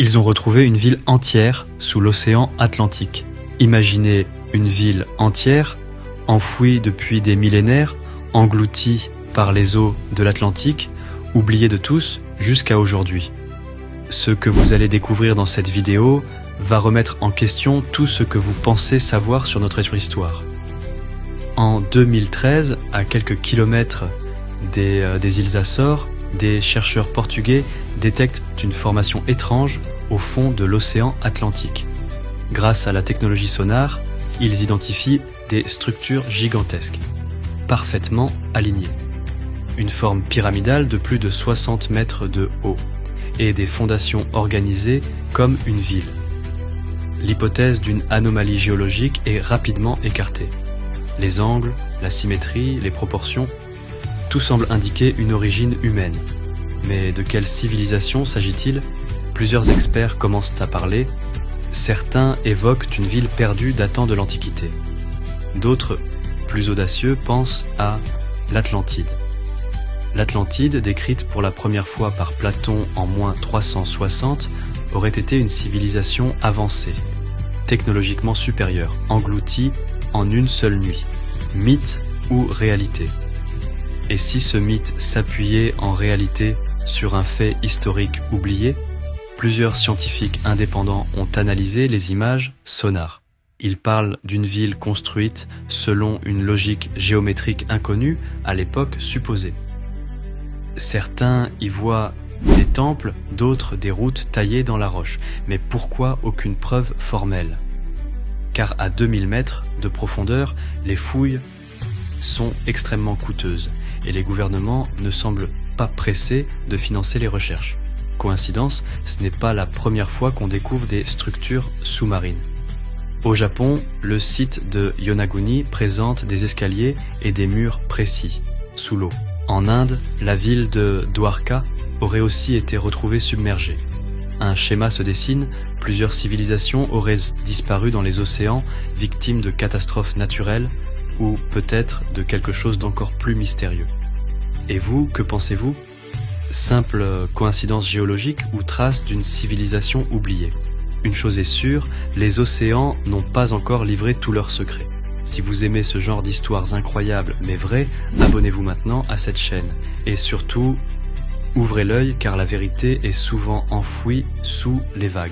Ils ont retrouvé une ville entière sous l'océan Atlantique. Imaginez une ville entière, enfouie depuis des millénaires, engloutie par les eaux de l'Atlantique, oubliée de tous jusqu'à aujourd'hui. Ce que vous allez découvrir dans cette vidéo va remettre en question tout ce que vous pensez savoir sur notre histoire. En 2013, à quelques kilomètres des îles Açores, des chercheurs portugais détectent une formation étrange au fond de l'océan Atlantique. Grâce à la technologie sonar, ils identifient des structures gigantesques, parfaitement alignées. Une forme pyramidale de plus de 60 mètres de haut et des fondations organisées comme une ville. L'hypothèse d'une anomalie géologique est rapidement écartée. Les angles, la symétrie, les proportions, tout semble indiquer une origine humaine. Mais de quelle civilisation s'agit-il? Plusieurs experts commencent à parler. Certains évoquent une ville perdue datant de l'Antiquité. D'autres, plus audacieux, pensent à l'Atlantide. L'Atlantide, décrite pour la première fois par Platon en -360, aurait été une civilisation avancée, technologiquement supérieure, engloutie en une seule nuit. Mythe ou réalité? Et si ce mythe s'appuyait en réalité sur un fait historique oublié? Plusieurs scientifiques indépendants ont analysé les images sonar. Ils parlent d'une ville construite selon une logique géométrique inconnue à l'époque supposée. Certains y voient des temples, d'autres des routes taillées dans la roche. Mais pourquoi aucune preuve formelle? Car à 2000 mètres de profondeur, les fouilles sont extrêmement coûteuses et les gouvernements ne semblent pas pressés de financer les recherches. Coïncidence, ce n'est pas la première fois qu'on découvre des structures sous-marines. Au Japon, le site de Yonaguni présente des escaliers et des murs précis, sous l'eau. En Inde, la ville de Dwarka aurait aussi été retrouvée submergée. Un schéma se dessine, plusieurs civilisations auraient disparu dans les océans, victimes de catastrophes naturelles, ou peut-être de quelque chose d'encore plus mystérieux. Et vous, que pensez-vous? Simple coïncidence géologique ou trace d'une civilisation oubliée? Une chose est sûre, les océans n'ont pas encore livré tous leurs secrets. Si vous aimez ce genre d'histoires incroyables mais vraies, abonnez-vous maintenant à cette chaîne. Et surtout, ouvrez l'œil car la vérité est souvent enfouie sous les vagues.